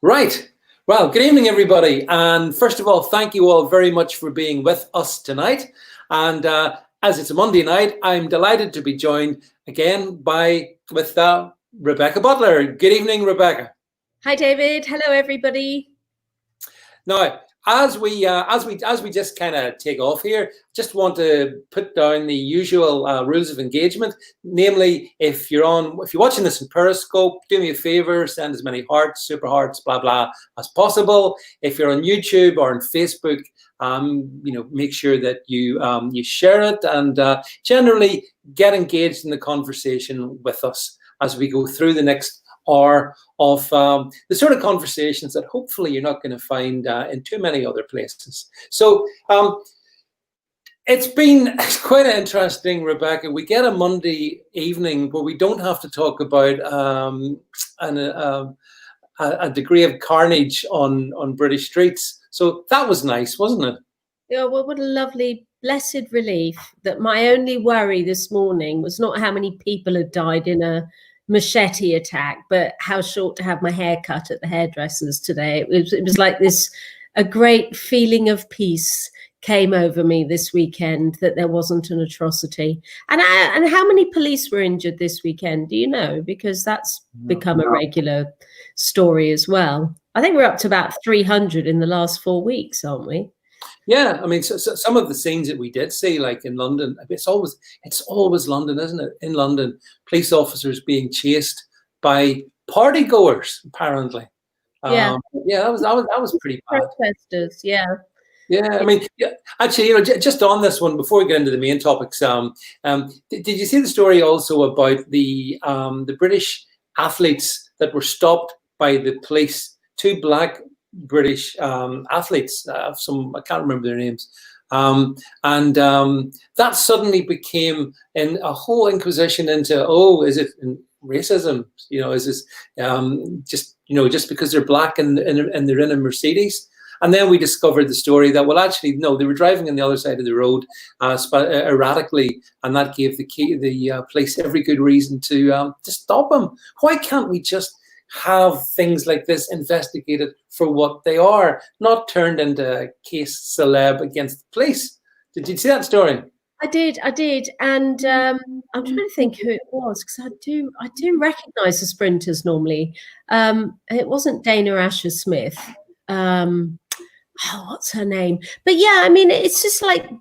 Right. Well, good evening, everybody. And first of all, thank you all very much for being with us tonight. And as it's a Monday night, I'm delighted to be joined again with Rebecca Butler. Good evening, Rebecca. Hi, David. Hello, everybody. Now, as we just kind of take off here, just want to put down the usual rules of engagement. Namely, if you're watching this in Periscope, do me a favor, send as many hearts, super hearts, blah blah as possible. If you're on YouTube or on Facebook, make sure that you share it and generally get engaged in the conversation with us as we go through the next hour of the sort of conversations that hopefully you're not going to find in too many other places. So it's been quite interesting, Rebecca. We get a Monday evening where we don't have to talk about a degree of carnage on British streets. So that was nice, wasn't it? Yeah, well, what a lovely, blessed relief that my only worry this morning was not how many people had died in a machete attack, but how short to have my hair cut at the hairdressers today. It was like a great feeling of peace came over me this weekend that there wasn't an atrocity. And how many police were injured this weekend? Do you know? Because that's become a regular story as well. I think we're up to about 300 in the last 4 weeks, aren't we? Yeah, I mean, so some of the scenes that we did see, like in London, it's always London, isn't it? In London, police officers being chased by party goers, apparently. Yeah, that was pretty bad. Protesters, yeah. Yeah, I mean, actually, just on this one, before we get into the main topics, did you see the story also about the British athletes that were stopped by the police? Two black British athletes, I can't remember their names, and that suddenly became in a whole inquisition into, is it racism? Is this just because they're black and they're in a Mercedes? And then we discovered the story that, well, actually, no, they were driving on the other side of the road erratically, and that gave the police every good reason to stop them. Why can't we just have things like this investigated for what they are, not turned into a case celeb against the police? Did you see that story? I did, and I'm trying to think who it was, because I do recognise the sprinters normally. It wasn't Dana Asher-Smith. What's her name? But yeah, I mean, it's just like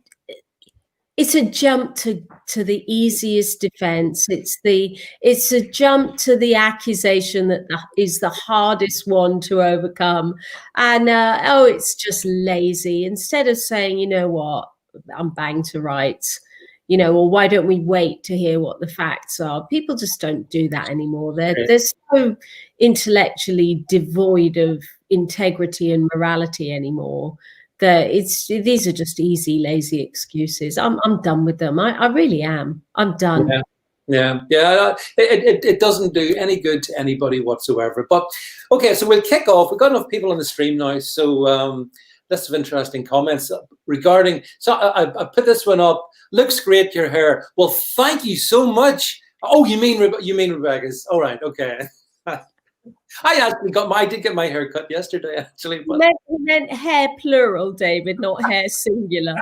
it's a jump to the easiest defense. It's a jump to the accusation that is the hardest one to overcome. And it's just lazy. Instead of saying, you know what, I'm banged to rights, or why don't we wait to hear what the facts are? People just don't do that anymore. They're so intellectually devoid of integrity and morality anymore. These are just easy, lazy excuses. I'm done with them. I really am. I'm done. Yeah. It doesn't do any good to anybody whatsoever. But okay, so we'll kick off. We've got enough people on the stream now, so lots of interesting comments regarding. So I put this one up. Looks great, your hair. Well, thank you so much. Oh, you mean Rebecca's? All right, okay. I did get my hair cut yesterday, actually. But you meant hair plural, David, not hair singular.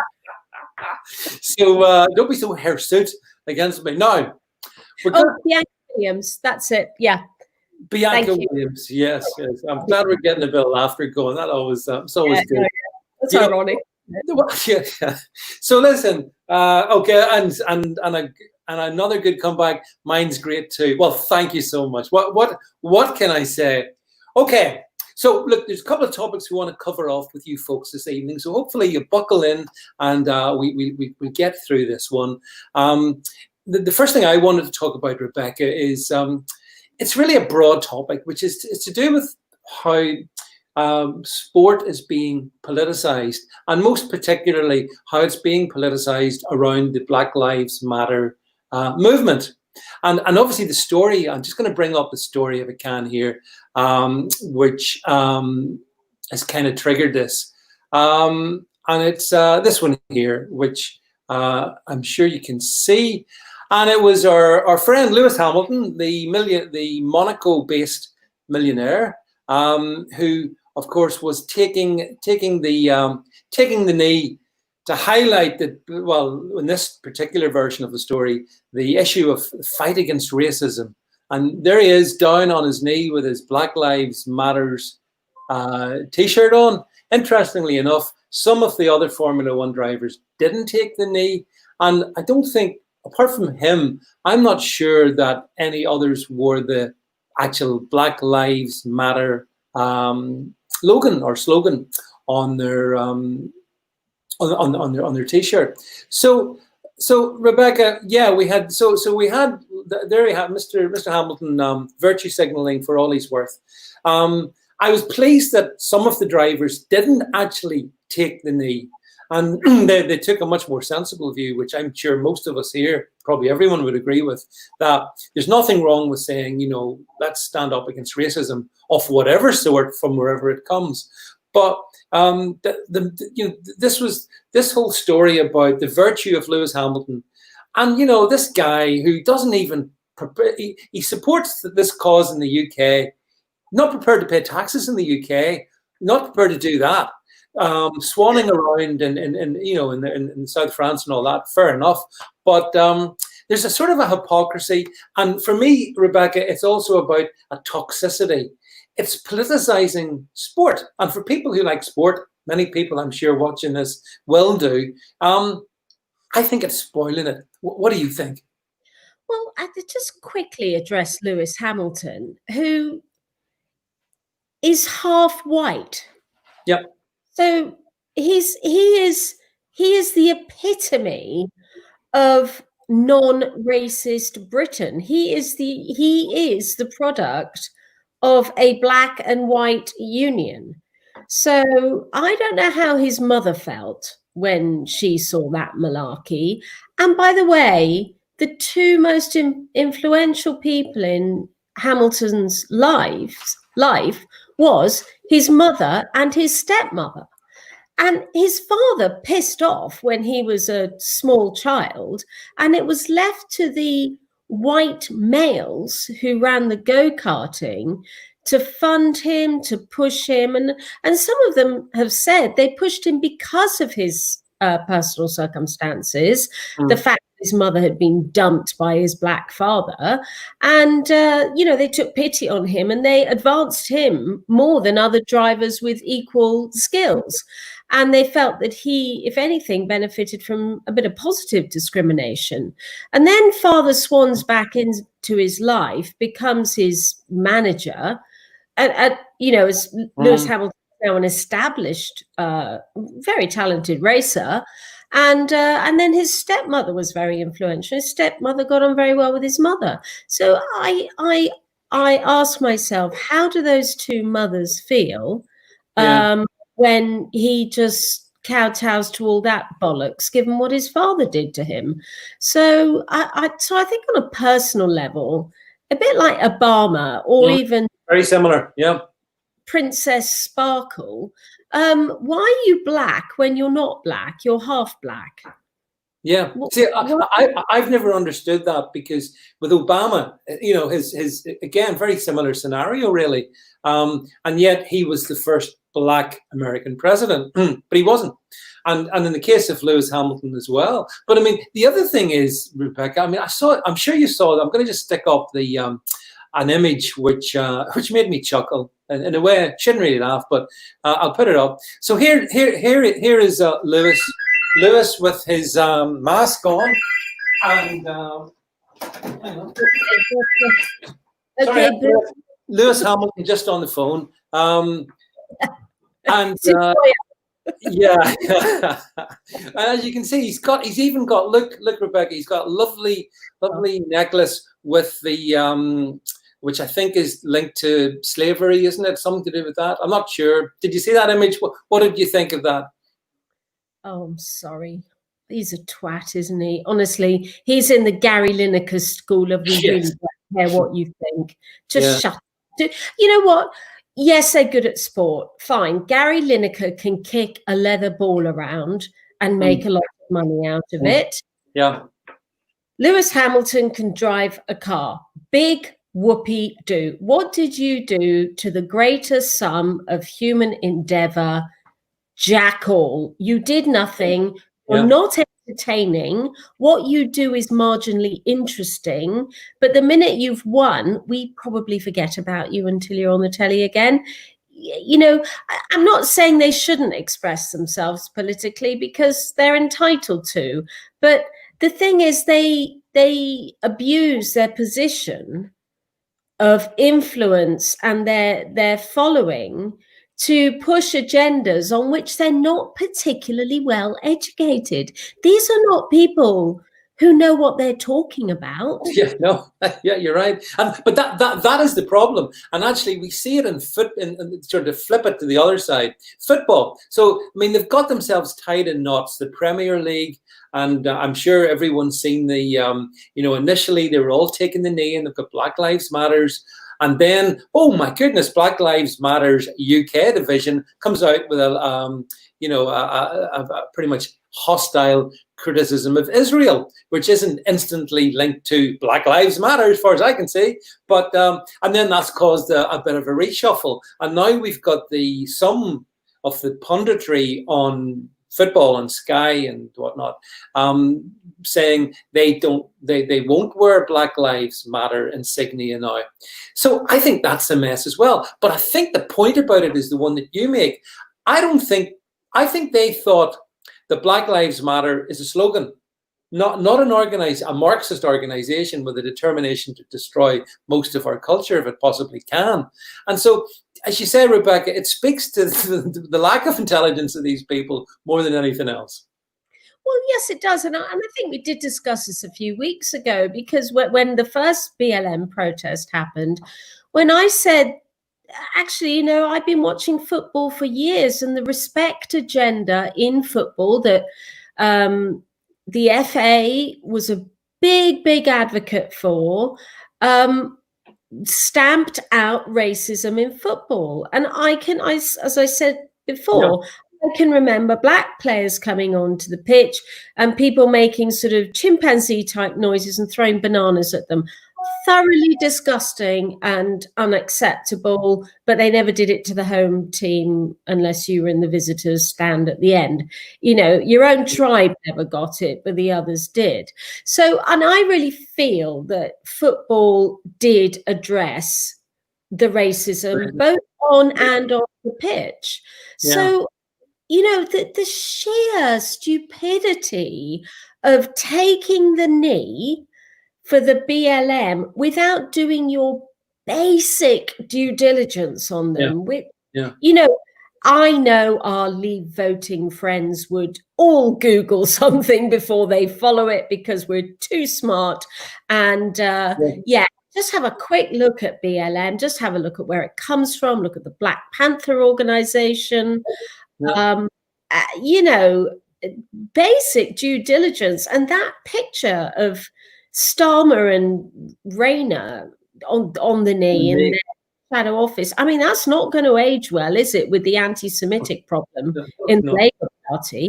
So don't be so hirsute against me. No. Bianca Williams, that's it. Yeah. Bianca Williams, yes. I'm glad we're getting a bit of laughter going. That always, it's always good. That's ironic. Yeah. So listen, okay, and another good comeback. Mine's great too. Well, thank you so much. What can I say? Okay, so look, there's a couple of topics we want to cover off with you folks this evening. So hopefully you buckle in and we get through this one. The first thing I wanted to talk about, Rebecca, is it's really a broad topic, which is to do with how sport is being politicized, and most particularly how it's being politicized around the Black Lives Matter movement. And obviously the story, I'm just going to bring up the story if I can here, which has kind of triggered this. And it's this one here, which I'm sure you can see. And it was our friend Lewis Hamilton, the Monaco-based millionaire, who, of course, was taking the knee to highlight that, well, in this particular version of the story, the issue of fight against racism. And there he is down on his knee with his Black Lives Matters T-shirt on. Interestingly enough, some of the other Formula One drivers didn't take the knee. And I don't think, apart from him, I'm not sure that any others wore the actual Black Lives Matter slogan on their on their T-shirt. So Rebecca, yeah, we had there you have Mr. Hamilton virtue signaling for all he's worth. I was pleased that some of the drivers didn't actually take the knee, and they took a much more sensible view, which I'm sure most of us here, probably everyone, would agree with, that there's nothing wrong with saying, you know, let's stand up against racism of whatever sort from wherever it comes. But this whole story about the virtue of Lewis Hamilton, and, you know, this guy who doesn't even he supports this cause in the UK, not prepared to pay taxes in the UK, not prepared to do that, swanning around in South France and all that. Fair enough, but there's a sort of a hypocrisy, and for me, Rebecca, it's also about a toxicity. It's politicizing sport. And for people who like sport, many people I'm sure watching this will do, I think it's spoiling it. What do you think? Well, I could just quickly address Lewis Hamilton, who is half white. Yep. So he is the epitome of non-racist Britain. He is the product of a black and white union. So I don't know how his mother felt when she saw that malarkey. And by the way, the two most influential people in Hamilton's life was his mother and his stepmother. And his father pissed off when he was a small child, and it was left to the white males who ran the go-karting to fund him, to push him. And some of them have said they pushed him because of his personal circumstances, the fact that his mother had been dumped by his black father. And, they took pity on him and they advanced him more than other drivers with equal skills. And they felt that he, if anything, benefited from a bit of positive discrimination. And then father swans back into his life, becomes his manager. As Lewis Hamilton is now an established, very talented racer. And then his stepmother was very influential. His stepmother got on very well with his mother. So I ask myself, how do those two mothers feel? Yeah. When he just kowtows to all that bollocks, given what his father did to him. So I think on a personal level, a bit like Obama, or even very similar, yeah, Princess Sparkle. Why are you black when you're not black? You're half black. Yeah, see, I've never understood that, because with Obama, his again, very similar scenario, really, and yet he was the first black American president, but he wasn't. And in the case of Lewis Hamilton as well. But I mean, the other thing is, Rebecca, I mean, I'm sure you saw that. I'm going to just stick up the an image which made me chuckle. In a way, I shouldn't really laugh, but I'll put it up. So here is Lewis with his mask on, and hang on. Okay, sorry, Lewis Hamilton just on the phone. And yeah, and as you can see, he's even got look, Rebecca, he's got lovely necklace with the which I think is linked to slavery, isn't it? Something to do with that. I'm not sure. Did you see that image? What did you think of that? Oh, I'm sorry. He's a twat, isn't he? Honestly, he's in the Gary Lineker school of we really don't care what you think. Just shut up. You know what? Yes, they're good at sport. Fine. Gary Lineker can kick a leather ball around and make a lot of money out of it. Yeah. Lewis Hamilton can drive a car. Big, whoopee-do. What did you do to the greater sum of human endeavor? Jack all. You did nothing. You're not entertaining. What you do is marginally interesting. But the minute you've won, we probably forget about you until you're on the telly again. You know, I'm not saying they shouldn't express themselves politically, because they're entitled to. But the thing is, they abuse their position of influence and their following to push agendas on which they're not particularly well educated. These are not people who know what they're talking about. Yeah, no, yeah, you're right. But that is the problem. And actually, we see it in sort of flip it to the other side, football. So, I mean, they've got themselves tied in knots. The Premier League, and I'm sure everyone's seen the, you know, initially they were all taking the knee, and they've got Black Lives Matters. And then, oh my goodness, Black Lives Matters UK division comes out with a, you know, a pretty much hostile criticism of Israel, which isn't instantly linked to Black Lives Matter, as far as I can see. But and then that's caused a bit of a reshuffle, and now we've got some of the punditry on football on Sky and whatnot, saying they won't wear Black Lives Matter insignia now. So I think that's a mess as well. But I think the point about it is the one that you make. I think they thought that Black Lives Matter is a slogan, not a Marxist organization with a determination to destroy most of our culture if it possibly can. And so, as you say, Rebecca, it speaks to the lack of intelligence of these people more than anything else. Well, yes, it does. And I think we did discuss this a few weeks ago, because when the first BLM protest happened, when I said, actually, you know, I've been watching football for years, and the respect agenda in football that the FA was a big advocate for, stamped out racism in football. And as I said before, I can remember black players coming onto the pitch and people making sort of chimpanzee type noises and throwing bananas at them. Thoroughly disgusting and unacceptable, but they never did it to the home team unless you were in the visitors stand at the end. You know, your own tribe never got it, but the others did. So, and I really feel that football did address the racism both on and off the pitch. Yeah. So, you know, the sheer stupidity of taking the knee for the BLM without doing your basic due diligence on them. You know, I know our Leave Voting friends would all Google something before they follow it because we're too smart. And just have a quick look at BLM, just have a look at where it comes from, look at the Black Panther organization, you know, basic due diligence. And that picture of Starmer and Rayner on the knee in their shadow office. I mean, that's not going to age well, is it, with the anti-Semitic problem in the Labour Party?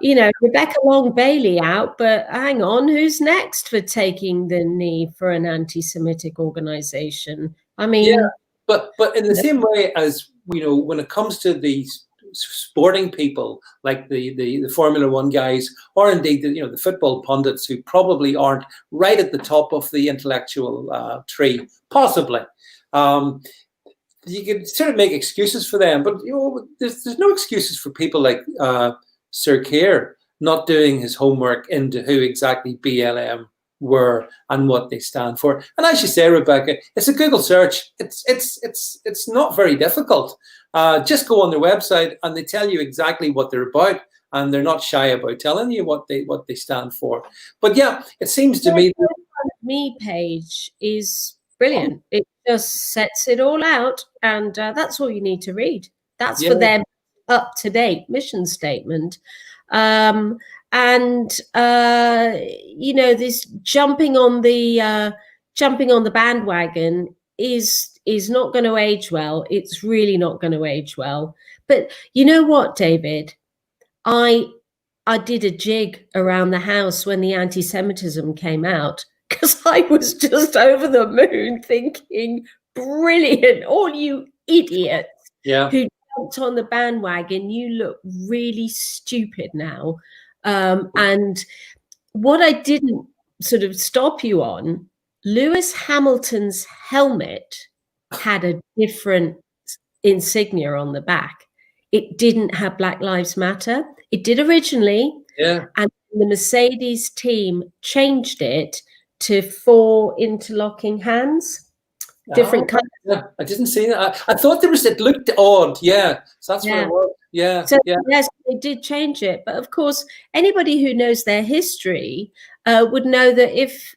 You know, Rebecca Long Bailey out, but hang on, who's next for taking the knee for an anti-Semitic organization? I mean, but in the same way as, you know, when it comes to these sporting people like the Formula One guys, or indeed the football pundits who probably aren't right at the top of the intellectual tree, possibly. You can sort of make excuses for them, but you know, there's no excuses for people like Sir Keir not doing his homework into who exactly BLM were and what they stand for. And as you say, Rebecca, it's a Google search. It's not very difficult. Just go on their website and they tell you exactly what they're about, and they're not shy about telling you what they stand for. But yeah, it seems to me the Me page is brilliant. It just sets it all out, and that's all you need to read. That's for their up-to-date mission statement. And you know, this jumping on the bandwagon is not going to age well. It's really not going to age well. But you know what, David? I did a jig around the house when the anti-Semitism came out, because I was just over the moon thinking, brilliant, all you idiots who jumped on the bandwagon, you look really stupid now. And what I didn't sort of stop you on, Lewis Hamilton's helmet had a different insignia on the back. It didn't have Black Lives Matter. It did originally. Yeah. And the Mercedes team changed it to 4 interlocking hands, different colors. Yeah, I didn't see that. I thought it looked odd. Yeah. So that's what it was. Yeah. So yes, they did change it. But of course, anybody who knows their history would know that if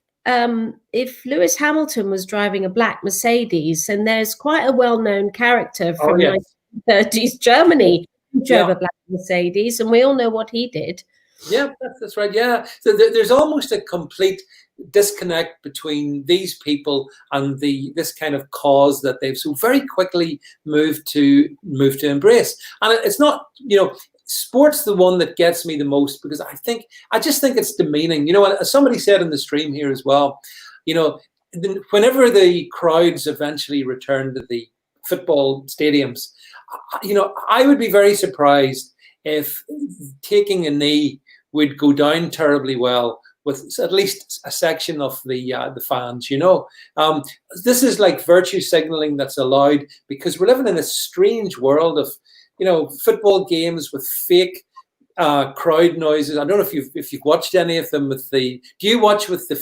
Lewis Hamilton was driving a black Mercedes, and there's quite a well-known character from 1930s Germany who drove a black Mercedes, and we all know what he did. Yeah, that's right. Yeah, so there's almost a complete disconnect between these people and this kind of cause that they've so very quickly moved to embrace. And it's not, sport's the one that gets me the most, because I just think it's demeaning. As somebody said in the stream here as well, whenever the crowds eventually return to the football stadiums, I would be very surprised if taking a knee would go down terribly well with at least a section of the fans. This is like virtue signaling that's allowed, because we're living in a strange world of football games with fake crowd noises. I don't know if you've watched any of them do you watch with the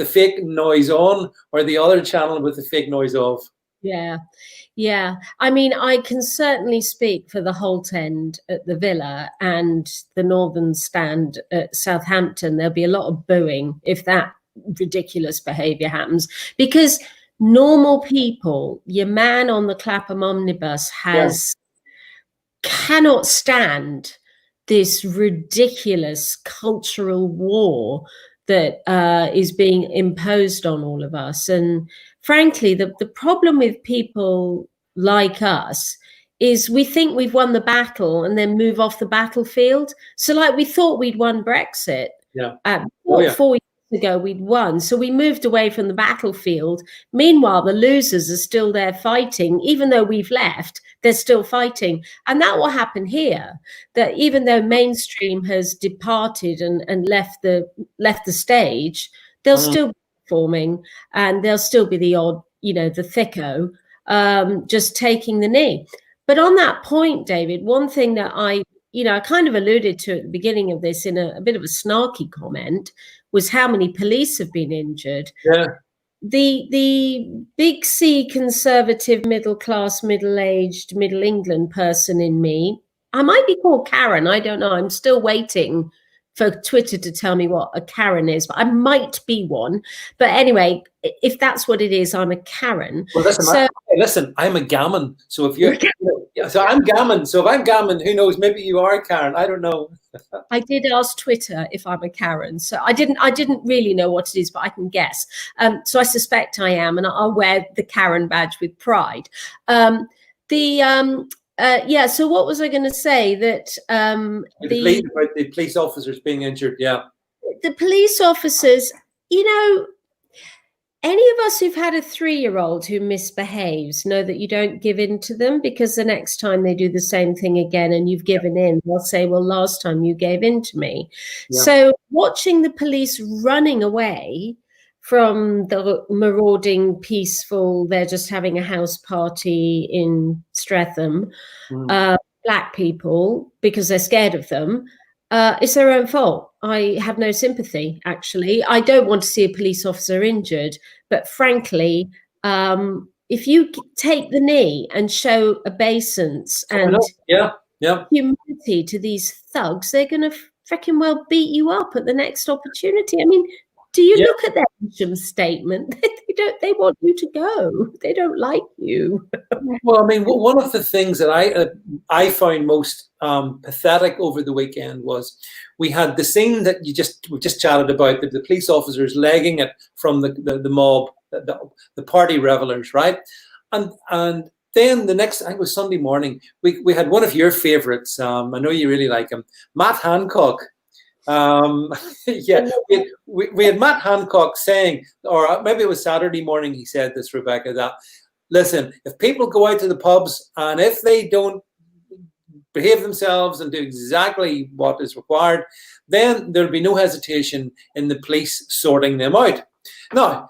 fake noise on, or the other channel with the fake noise off? Yeah. I mean, I can certainly speak for the Holt End at the Villa and the Northern Stand at Southampton. There'll be a lot of booing if that ridiculous behaviour happens, because normal people, your man on the Clapham omnibus cannot stand this ridiculous cultural war that is being imposed on all of us. And frankly, the problem with people like us is we think we've won the battle and then move off the battlefield. So like we thought we'd won Brexit. 4 years ago we'd won. So we moved away from the battlefield. Meanwhile, the losers are still there fighting. Even though we've left, they're still fighting. And that will happen here, that even though mainstream has departed and left the stage, they'll still be performing, and there'll still be the odd, the thicko just taking the knee. But on that point, David, one thing that I kind of alluded to at the beginning of this in a bit of a snarky comment was how many police have been injured. Yeah. The big C conservative, middle class, middle-aged, Middle England person in me, I might be called Karen, I don't know. I'm still waiting for Twitter to tell me what a Karen is, but I might be one. But anyway, if that's what it is, I'm a Karen. Well, listen, I'm a gammon. So if you're, so I'm gammon. So if I'm gammon, who knows? Maybe you are a Karen. I don't know. I did ask Twitter if I'm a Karen, so I didn't really know what it is, but I can guess. So I suspect I am, and I'll wear the Karen badge with pride. So what was I going to say? That the police officers being injured. Yeah, the police officers. Any of us who've had a 3-year-old who misbehaves know that you don't give in to them, because the next time they do the same thing again and you've given in, they'll say, well, last time you gave in to me. Yeah. So watching the police running away from the marauding, peaceful, they're just having a house party in Streatham, black people, because they're scared of them, it's their own fault. I have no sympathy, actually. I don't want to see a police officer injured, but frankly, if you take the knee and show obeisance and humility to these thugs, they're going to freaking well beat you up at the next opportunity. I mean, do you look at their mission statement? They want you to go. They don't like you. Well, I mean, one of the things that I found most pathetic over the weekend was we had the scene that we just chatted about, the police officers legging it from the mob, the party revelers, right? And then the next, I think it was Sunday morning, we had one of your favorites. I know you really like him, Matt Hancock. Yeah, we had Matt Hancock saying, or maybe it was Saturday morning, he said this, Rebecca, that, listen, if people go out to the pubs and if they don't behave themselves and do exactly what is required, then there'll be no hesitation in the police sorting them out. Now,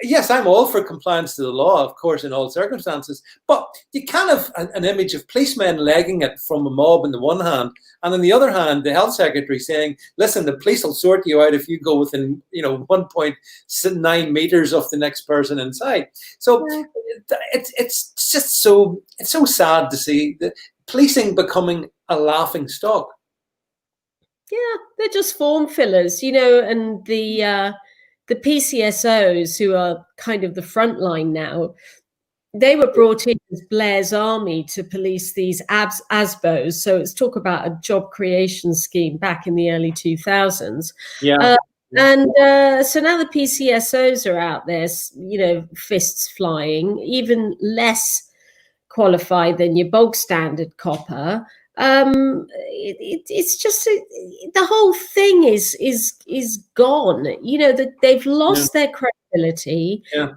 yes, I'm all for compliance to the law, of course, in all circumstances, but you can't have an image of policemen legging it from a mob on the one hand, and on the other hand, the health secretary saying, listen, the police will sort you out if you go within, 1.9 meters of the next person inside. So it's just so sad to see the policing becoming a laughing stock. Yeah, they're just form fillers, and the PCSOs, who are kind of the front line now, they were brought in as Blair's army to police these ASBOs. So it's talk about a job creation scheme back in the early 2000s. Yeah. And so now the PCSOs are out there, fists flying, even less qualified than your bog standard copper. It's just the whole thing is gone. That they've lost their credibility. Yeah.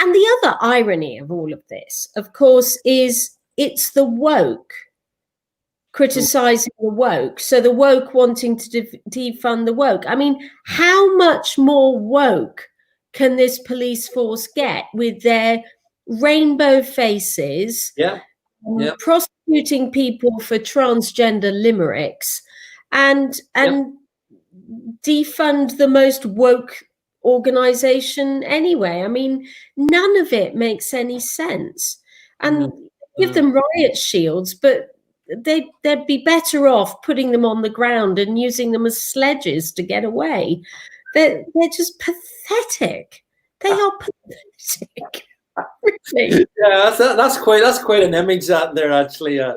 And the other irony of all of this, of course, is it's the woke criticizing the woke. So the woke wanting to defund the woke. I mean, how much more woke can this police force get with their rainbow faces? Yeah. Prosecuting people for transgender limericks and defund the most woke organization anyway. I mean, none of it makes any sense. And give them riot shields, but they'd be better off putting them on the ground and using them as sledges to get away. They're just pathetic. They are pathetic. Really? Yeah, that's quite an image that there actually a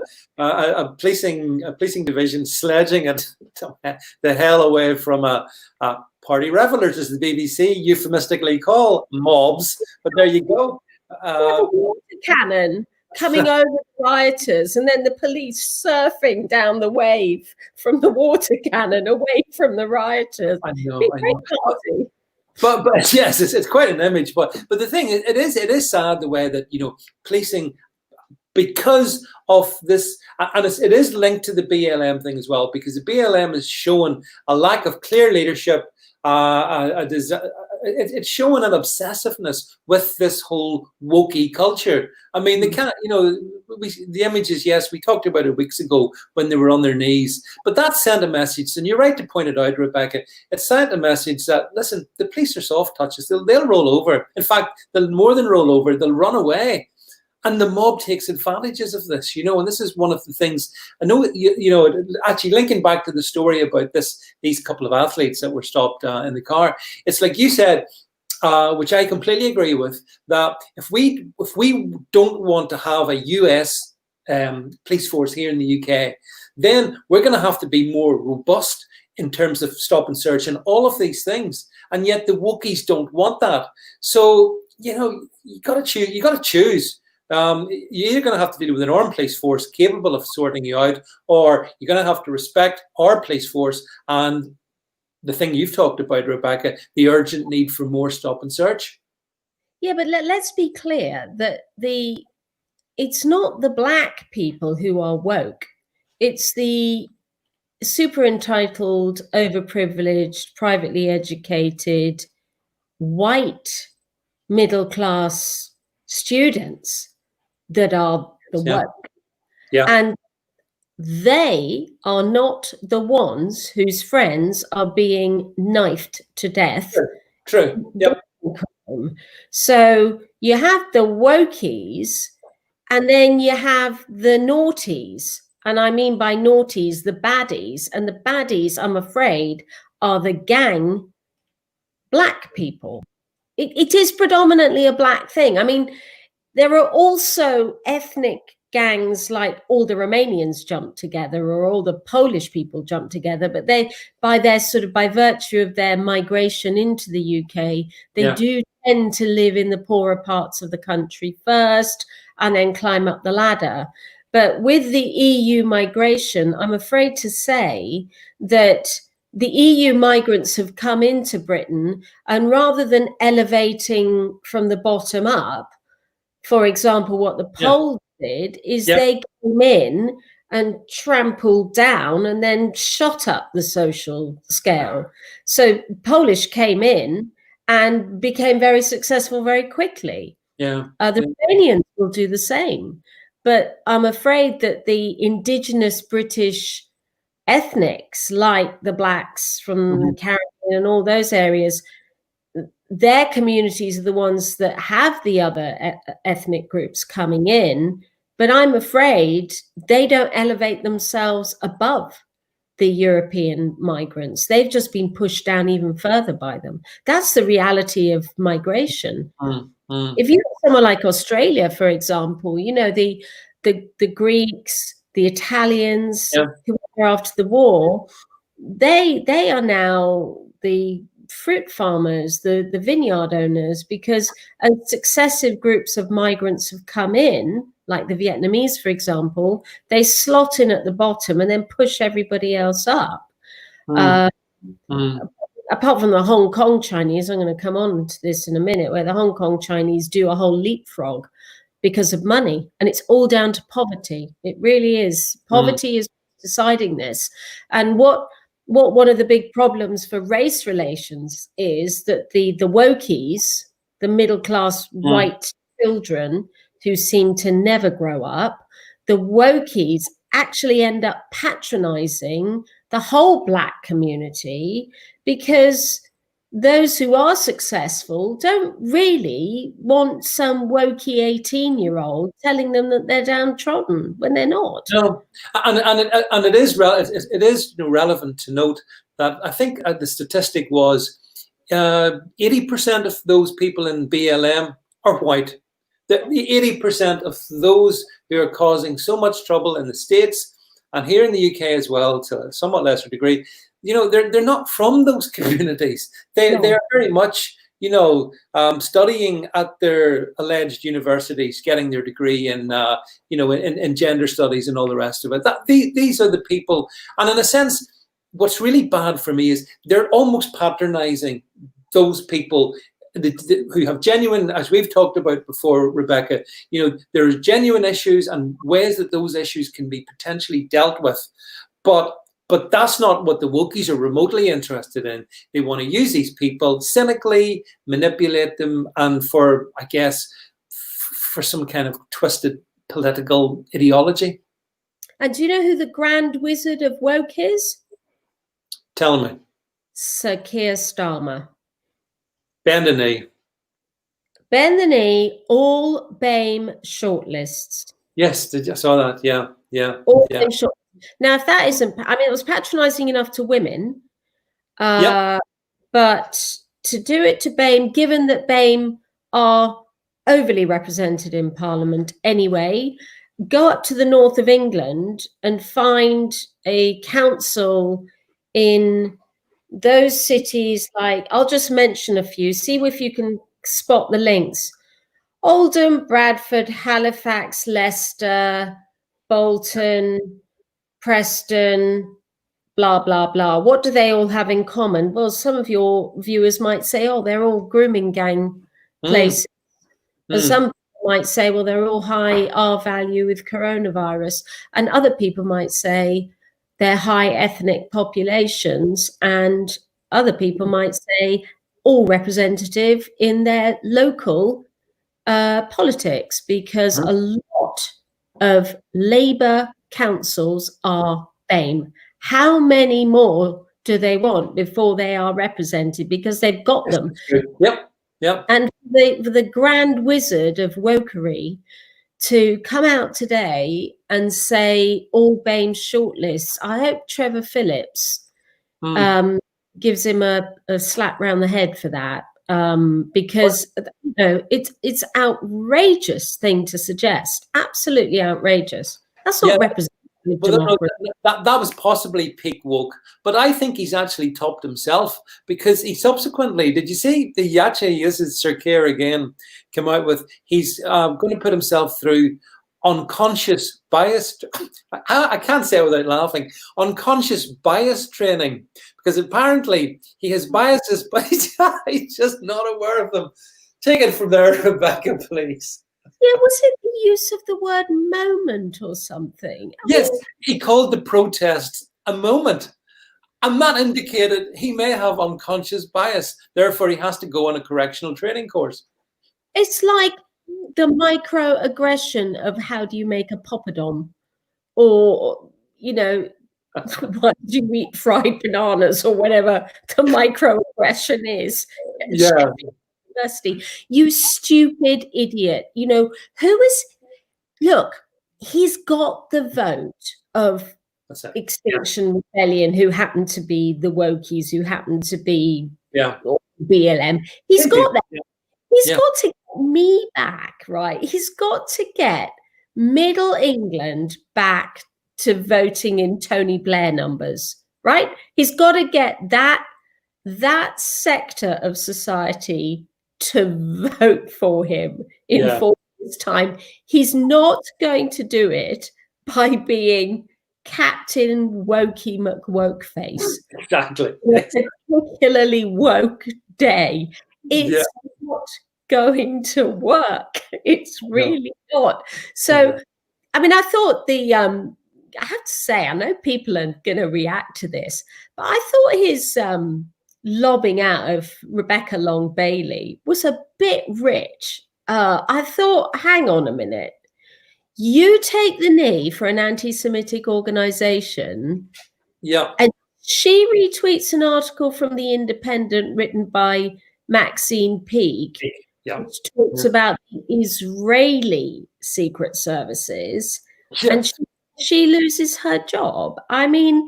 policing division sledging it the hell away from a party revelers, as the BBC euphemistically call mobs. But there you go. A water cannon coming over the rioters, and then the police surfing down the wave from the water cannon away from the rioters. I know. But yes, it's quite an image. But the thing is, it is sad the way that policing, because of this, and it is linked to the BLM thing as well, because the BLM is showing a lack of clear leadership. It's showing an obsessiveness with this whole wokey culture. I mean, they can't, the images, yes, we talked about it weeks ago when they were on their knees, but that sent a message, and you're right to point it out, Rebecca. It sent a message that, listen, the police are soft touches. They'll roll over. In fact, they'll more than roll over. They'll run away. And the mob takes advantages of this, and this is one of the things I know. Actually linking back to the story about these couple of athletes that were stopped in the car. It's like you said, which I completely agree with, that if we don't want to have a US police force here in the UK, then we're going to have to be more robust in terms of stop and search and all of these things. And yet the Wookiees don't want that. So you got to choose. You got to choose. You're either going to have to deal with an armed police force capable of sorting you out, or you're going to have to respect our police force and the thing you've talked about, Rebecca, the urgent need for more stop and search. Yeah, but let's be clear that it's not the black people who are woke. It's the super entitled, overprivileged, privately educated, white, middle-class students that are the woke. Yeah. And they are not the ones whose friends are being knifed to death. True. Yep. So you have the wokies, and then you have the naughties. And I mean by naughties, the baddies. And the baddies, I'm afraid, are the gang black people. It is predominantly a black thing. I mean, there are also ethnic gangs, like all the Romanians jump together or all the Polish people jump together, but they, by virtue of their migration into the UK, they do tend to live in the poorer parts of the country first and then climb up the ladder. But with the EU migration, I'm afraid to say that the EU migrants have come into Britain, and rather than elevating from the bottom up, for example, what the Poles did is they came in and trampled down and then shot up the social scale. So Polish came in and became very successful very quickly. The Romanians will do the same. But I'm afraid that the indigenous British ethnics, like the blacks from the Caribbean and all those areas, their communities are the ones that have the other ethnic groups coming in. But I'm afraid they don't elevate themselves above the European migrants. They've just been pushed down even further by them. That's the reality of migration. If you look somewhere like Australia, for example, you know, the Greeks, the Italians who were after the war, they are now the fruit farmers, the vineyard owners, because as successive groups of migrants have come in, like the Vietnamese, for example, they slot in at the bottom and then push everybody else up. Apart from the Hong Kong Chinese, I'm going to come on to this in a minute, where the Hong Kong Chinese do a whole leapfrog because of money, and it's all down to poverty. It really is. Poverty is deciding this. And what one of the big problems for race relations is that the wokies, the middle class white children who seem to never grow up, the wokies actually end up patronizing the whole black community, because those who are successful don't really want some wokey 18-year-old telling them that they're downtrodden when they're not. No, and it is relevant to note that I think the statistic was 80% of those people in BLM are white. The 80% of those who are causing so much trouble in the States and here in the UK as well, to a somewhat lesser degree, you know, they're not from those communities. They are very much, you know, studying at their alleged universities, getting their degree in, you know, in gender studies and all the rest of it. These are the people, and in a sense, what's really bad for me is they're almost patronizing those people who have genuine, as we've talked about before, Rebecca, you know, there are genuine issues and ways that those issues can be potentially dealt with. But that's not what the wokies are remotely interested in. They want to use these people cynically, manipulate them, and for, I guess, for some kind of twisted political ideology. And do you know who the grand wizard of woke is? Tell me. Sir Keir Starmer. Bend the knee. Bend the knee, all BAME shortlists. Yes, I saw that. Yeah. All BAME shortlists. Now, if that isn't, I mean, it was patronizing enough to women, but to do it to BAME, given that BAME are overly represented in Parliament anyway, go up to the north of England and find a council in those cities, like, I'll just mention a few, see if you can spot the links. Oldham, Bradford, Halifax, Leicester, Bolton, Preston, blah, blah, blah. What do they all have in common? Well, some of your viewers might say, oh, they're all grooming gang places. And some people might say, well, they're all high R value with coronavirus. And other people might say they're high ethnic populations. And other people might say all representative in their local politics, because a lot of Labour councils are BAME. How many more do they want before they are represented? Because they've got them. Yep. And the grand wizard of wokery to come out today and say all BAME shortlists, I hope Trevor Phillips gives him a slap round the head for that. Because you know, it's outrageous thing to suggest. Absolutely outrageous. That's not representative. Well, that was possibly peak woke, but I think he's actually topped himself, because he subsequently, did you see the Yache uses Sir Keir again, come out with, he's going to put himself through unconscious bias. I can't say it without laughing. Unconscious bias training, because apparently he has biases, but he's just not aware of them. Take it from there, Rebecca, please. Yeah, was it the use of the word moment or something? Yes, he called the protest a moment. And that indicated he may have unconscious bias. Therefore, he has to go on a correctional training course. It's like the microaggression of how do you make a poppadom? Or, you know, why do you eat fried bananas or whatever the microaggression is? Yeah. University. You stupid idiot. You know, look, he's got the vote of Extinction Rebellion, who happen to be the wokies, who happen to be BLM. He's got that. He's got to get me back, right? He's got to get Middle England back to voting in Tony Blair numbers, right? He's got to get that sector of society to vote for him in 4 years' time. He's not going to do it by being Captain Wokey McWokeface. Exactly. It's a particularly woke day. It's not going to work. It's really not. So, I mean, I thought I have to say, I know people are going to react to this, but I thought his lobbing out of Rebecca Long Bailey was a bit rich. I thought, hang on a minute. You take the knee for an anti-Semitic organization. Yeah. And she retweets an article from The Independent written by Maxine Peake, which talks about the Israeli secret services. And she loses her job. I mean,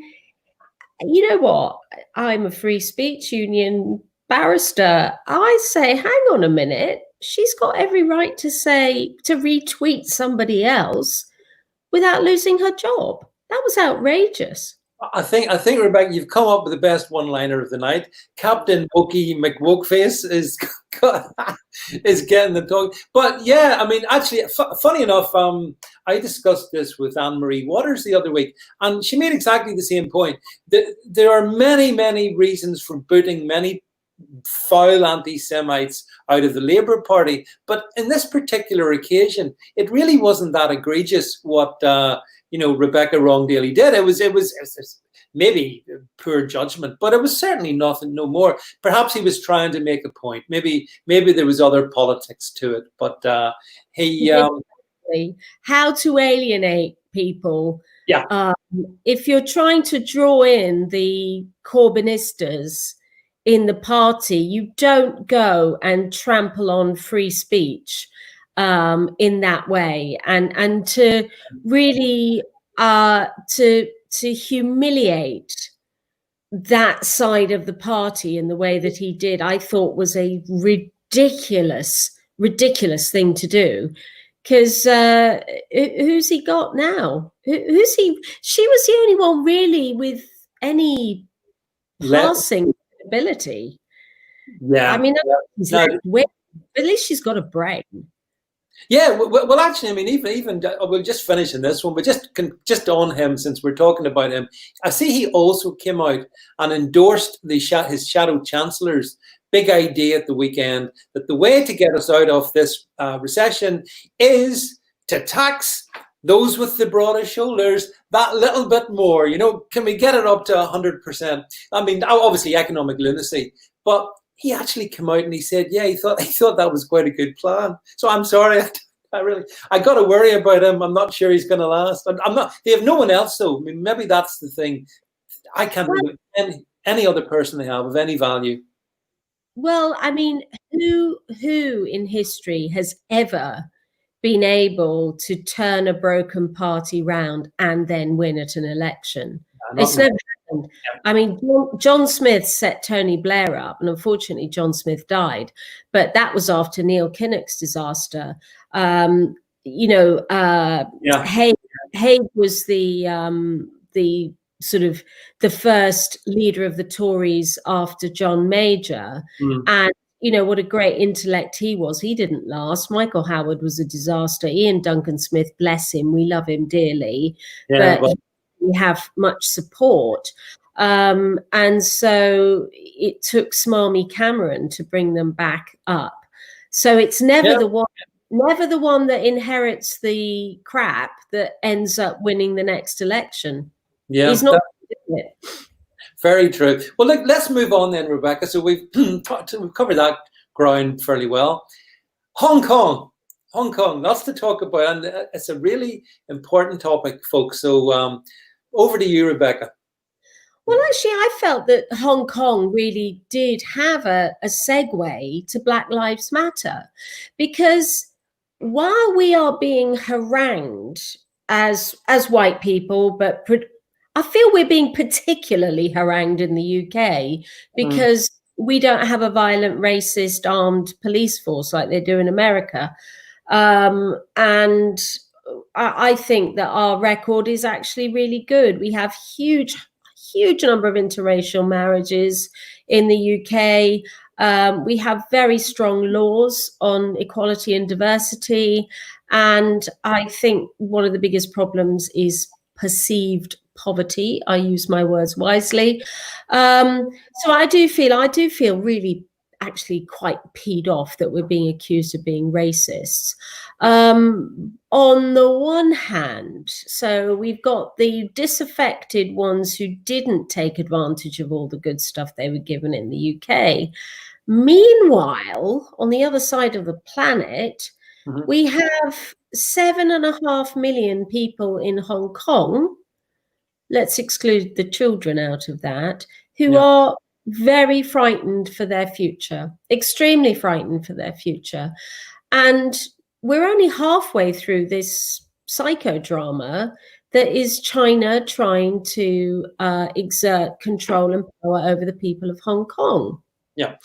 you know what? I'm a free speech union barrister. I say, hang on a minute. She's got every right to retweet somebody else without losing her job. That was outrageous. I think, Rebecca, you've come up with the best one-liner of the night. Captain Wokey McWokeface is getting the talk. But yeah, I mean, actually, funny enough, I discussed this with Anne-Marie Waters the other week, and she made exactly the same point. There are many, many reasons for booting many foul anti-Semites out of the Labour Party, but in this particular occasion, it really wasn't that egregious what Rebecca Wrongdaly did. It was maybe poor judgment, but it was certainly nothing, no more. Perhaps he was trying to make a point. Maybe there was other politics to it, but how to alienate people. Yeah. If you're trying to draw in the Corbynistas in the party, you don't go and trample on free speech in that way, and to really to humiliate that side of the party in the way that he did, I thought was a ridiculous thing to do. Because who's he got now? Who's he? She was the only one really with any passing ability. Yeah, I mean, at least she's got a brain. Yeah, well, actually, I mean, even we'll just finish in this one, but just on him, since we're talking about him, I see he also came out and endorsed his shadow chancellor's big idea at the weekend that the way to get us out of this recession is to tax those with the broadest shoulders that little bit more. Can we get it up to 100%? I mean, obviously economic lunacy, but he actually came out and he said, yeah, he thought that was quite a good plan. So I'm sorry, I got to worry about him. I'm not sure he's going to last. I'm not. They have no one else though. I mean, maybe that's the thing. I can't think of any other person they have of any value. Well, I mean, who in history has ever been able to turn a broken party round and then win at an election? It's never happened. Yeah. I mean, John Smith set Tony Blair up, and unfortunately, John Smith died. But that was after Neil Kinnock's disaster. Haig was the sort of the first leader of the Tories after John Major, and you know, what a great intellect he was. He didn't last. Michael Howard was a disaster. Ian Duncan Smith, bless him, we love him dearly, Yeah, but he didn't have much support. And so it took Smarmy Cameron to bring them back up. So it's never the one that inherits the crap that ends up winning the next election. Yeah, he's not doing it. Very true. Well, look, let's move on then, Rebecca. So we've covered that ground fairly well. Hong Kong, lots to talk about, and it's a really important topic, folks. So over to you, Rebecca. Well, actually, I felt that Hong Kong really did have a segue to Black Lives Matter, because while we are being harangued as white people, but I feel we're being particularly harangued in the UK because we don't have a violent, racist, armed police force like they do in America. And I think that our record is actually really good. We have huge number of interracial marriages in the UK. We have very strong laws on equality and diversity. And I think one of the biggest problems is perceived poverty. I use my words wisely. So I do feel really actually quite peed off that we're being accused of being racists. On the one hand, so we've got the disaffected ones who didn't take advantage of all the good stuff they were given in the UK. Meanwhile, on the other side of the planet, we have 7.5 million people in Hong Kong, let's exclude the children out of that, who are very frightened for their future, extremely frightened for their future. And we're only halfway through this psychodrama that is China trying to exert control and power over the people of Hong Kong. Yeah.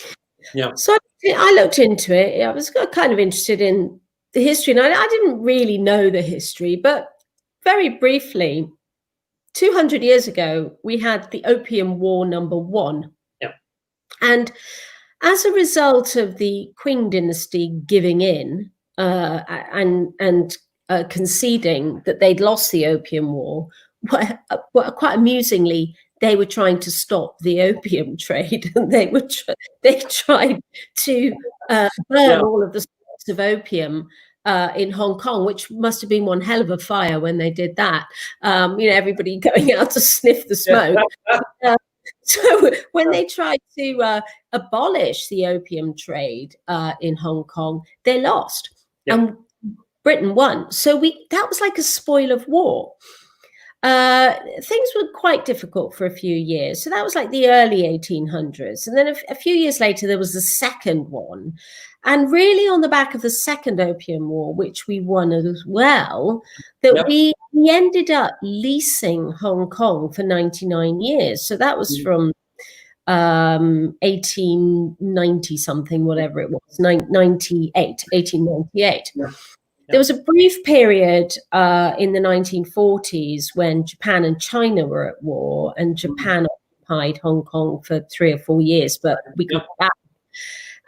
So I looked into it. I was kind of interested in the history, and I didn't really know the history, but very briefly, 200 years ago, we had the Opium War #1. Yeah. And as a result of the Qing dynasty giving in and conceding that they'd lost the Opium War, quite amusingly, they were trying to stop the opium trade, and they tried to burn all of the stocks of opium in Hong Kong, which must have been one hell of a fire when they did that. Everybody going out to sniff the smoke. So when they tried to abolish the opium trade in Hong Kong, they lost, and Britain won. So that was like a spoil of war. Things were quite difficult for a few years. So that was like the early 1800s. And then a few years later, there was the second one. And really on the back of the second Opium War, which we won as well, that we ended up leasing Hong Kong for 99 years. So that was from 1890 something, whatever it was, 1898. There was a brief period in the 1940s when Japan and China were at war, and Japan occupied Hong Kong for 3 or 4 years, but we got back.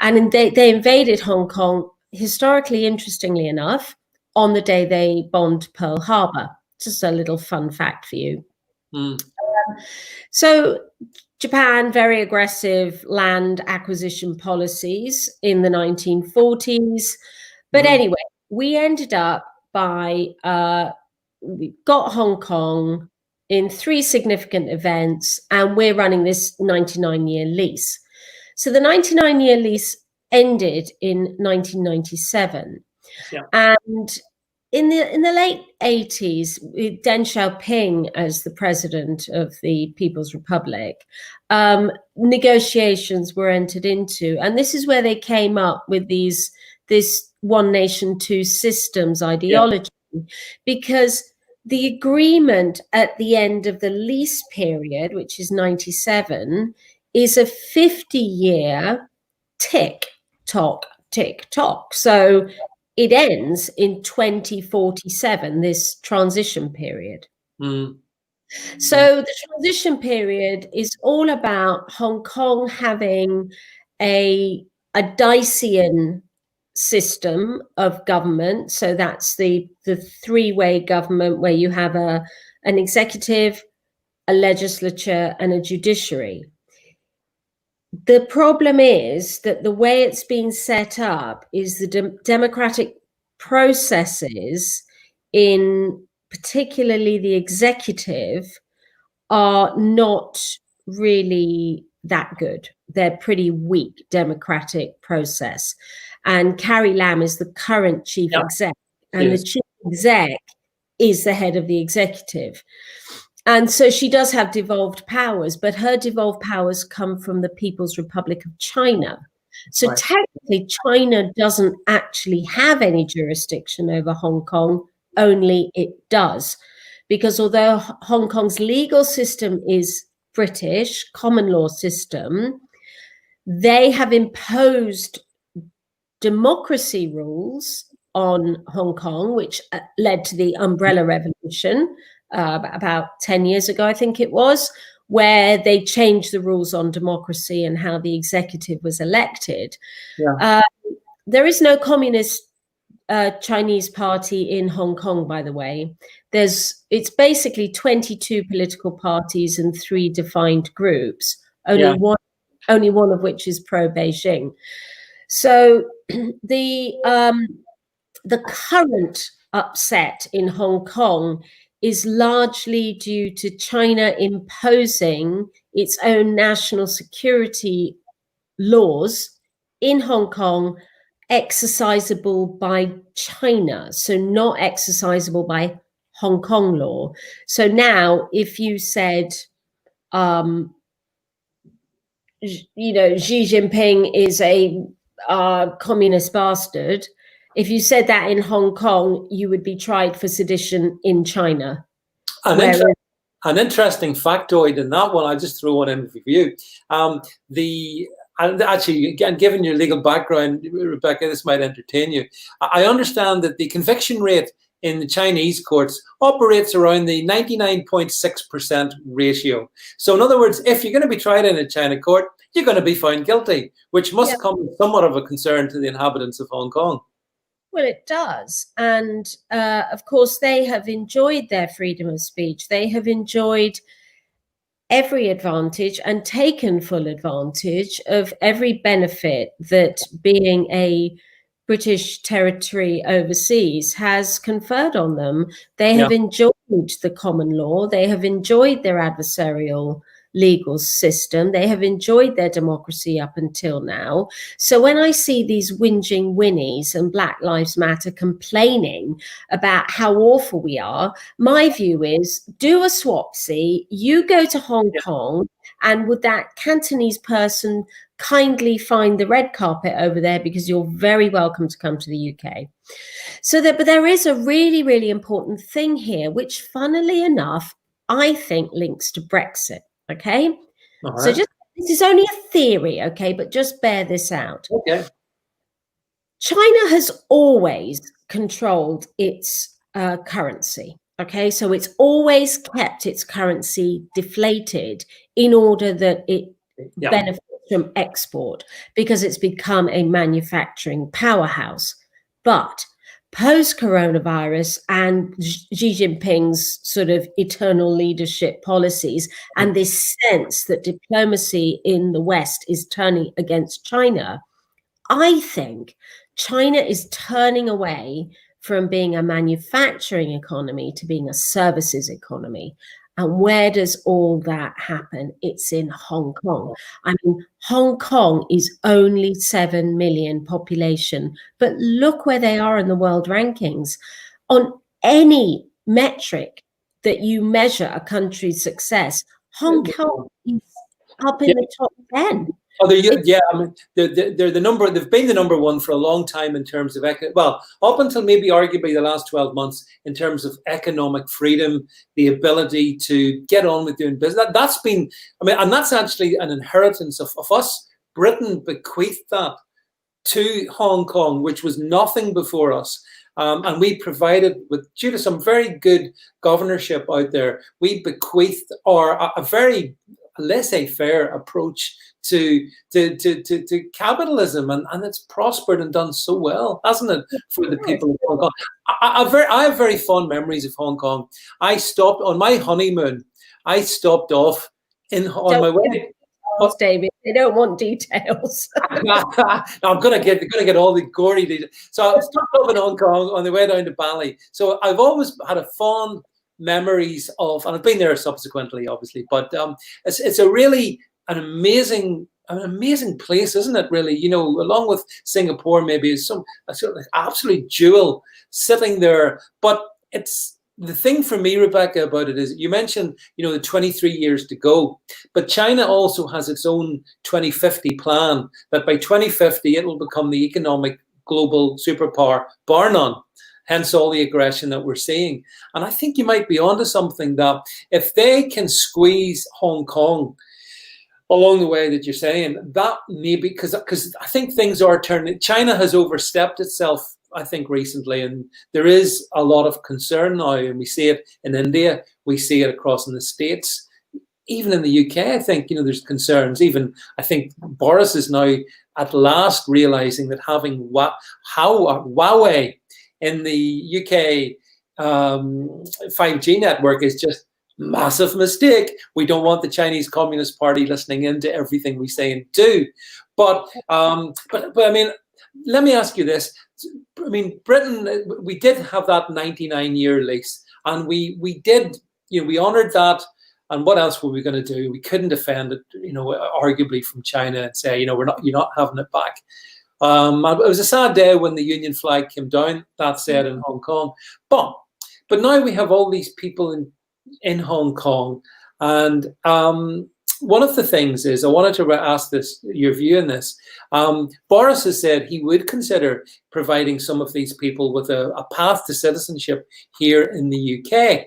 And they invaded Hong Kong, historically, interestingly enough, on the day they bombed Pearl Harbor. Just a little fun fact for you. So Japan, very aggressive land acquisition policies in the 1940s. But anyway, we ended up we got Hong Kong in 3 significant events, and we're running this 99-year lease. So the 99-year lease ended in 1997. And in the late 80s, with Deng Xiaoping as the president of the People's Republic, negotiations were entered into. And this is where they came up with this one nation, two systems ideology, because the agreement at the end of the lease period, which is 97, is a 50-year tick-tock. So it ends in 2047, this transition period. So the transition period is all about Hong Kong having a a Dyson system of government. So that's the three-way government where you have an executive, a legislature, and a judiciary. The problem is that the way it's been set up is the democratic processes in particularly the executive are not really that good. They're pretty weak democratic process. And Carrie Lam is the current chief exec, and the chief exec is the head of the executive. And so she does have devolved powers, but her devolved powers come from the People's Republic of China. So technically, China doesn't actually have any jurisdiction over Hong Kong, only it does. Because although Hong Kong's legal system is British, common law system, they have imposed democracy rules on Hong Kong, which led to the Umbrella Revolution about 10 years ago, I think it was, where they changed the rules on democracy and how the executive was elected. There is no communist Chinese party in Hong Kong, by the way. It's basically 22 political parties and 3 defined groups, only one of which is pro-Beijing. So the current upset in Hong Kong is largely due to China imposing its own national security laws in Hong Kong, exercisable by China, so not exercisable by Hong Kong law. So now, if you said, Xi Jinping is a communist bastard, if you said that in Hong Kong, you would be tried for sedition in China. An interesting factoid in that one, I'll just throw one in for you. And actually, again, given your legal background, Rebecca, this might entertain you. I understand that the conviction rate in the Chinese courts operates around the 99.6% ratio. So in other words, if you're going to be tried in a China court, you're going to be found guilty, which must come somewhat of a concern to the inhabitants of Hong Kong. Well, it does. And of course, they have enjoyed their freedom of speech. They have enjoyed every advantage and taken full advantage of every benefit that being a British territory overseas has conferred on them. They have enjoyed the common law. They have enjoyed their adversarial legal system. They have enjoyed their democracy up until now. So when I see these whinging Winnies and Black Lives Matter complaining about how awful we are, my view is do a swapsy, you go to Hong Kong, and would that Cantonese person kindly find the red carpet over there, because you're very welcome to come to the UK. But there is a really, really important thing here, which funnily enough, I think links to Brexit. Okay, right. So this is only a theory, okay, but just bear this out. Okay. China has always controlled its currency, okay, so it's always kept its currency deflated in order that it benefits from export, because it's become a manufacturing powerhouse. But post-coronavirus and Xi Jinping's sort of eternal leadership policies and this sense that diplomacy in the West is turning against China, I think China is turning away from being a manufacturing economy to being a services economy. And where does all that happen? It's in Hong Kong. I mean, Hong Kong is only 7 million population, but look where they are in the world rankings. On any metric that you measure a country's success, Hong Kong is up in the top 10. I mean, they're the number. They've been the number one for a long time in terms of up until maybe arguably the last 12 months in terms of economic freedom, the ability to get on with doing business. That's been, I mean, and that's actually an inheritance of us. Britain bequeathed that to Hong Kong, which was nothing before us. And we provided, due to some very good governorship out there, we bequeathed a very laissez-faire approach to capitalism, and it's prospered and done so well, hasn't it, for the people of Hong Kong? I have very fond memories of Hong Kong. I stopped on my honeymoon. I stopped off on my way. David, they don't want details. No, I'm gonna get all the gory details. So I stopped off in Hong Kong on the way down to Bali. So I've always had a fond memories of, and I've been there subsequently, obviously. But it's a really an amazing place, isn't it? Really, you know, along with Singapore, maybe is a sort of absolute jewel sitting there. But it's the thing for me, Rebecca, about it is you mentioned, you know, the 23 years to go, but China also has its own 2050 plan that by 2050 it will become the economic global superpower, bar none. Hence all the aggression that we're seeing. And I think you might be onto something, that if they can squeeze Hong Kong along the way that you're saying, that maybe, because I think things are turning. China has overstepped itself, I think, recently, and there is a lot of concern now, and we see it in India, we see it across in the States, even in the UK. I think, you know, there's concerns. Even I think Boris is now at last realizing that having Huawei in the UK 5G network is just massive mistake. We don't want the Chinese Communist Party listening into everything we say and do. But I mean, let me ask you this. I mean, Britain, we did have that 99-year lease, and we did, you know, we honoured that. And what else were we going to do? We couldn't defend it, you know, arguably from China and say, you know, you're not having it back. It was a sad day when the Union flag came down. That said, in Hong Kong, but now we have all these people in Hong Kong, and one of the things is, I wanted to ask your view on this. Boris has said he would consider providing some of these people with a path to citizenship here in the UK.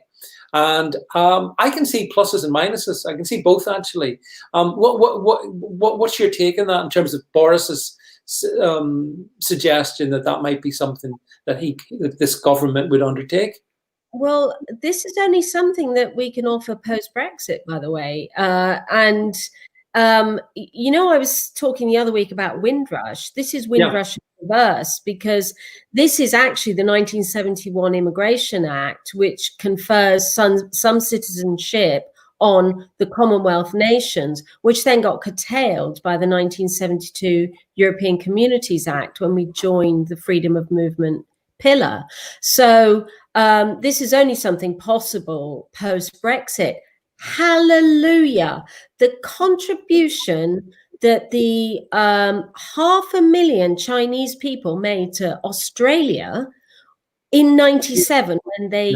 And I can see pluses and minuses. I can see both, actually. What's your take on that in terms of Boris's suggestion that might be something that this government would undertake? Well, this is only something that we can offer post-Brexit, by the way. You know, I was talking the other week about Windrush. This is Windrush in reverse, because this is actually the 1971 Immigration Act, which confers some citizenship on the Commonwealth nations, which then got curtailed by the 1972 European Communities Act when we joined the freedom of movement pillar. So this is only something possible post-Brexit. Hallelujah. The contribution that the 500,000 Chinese people made to Australia in 97 when they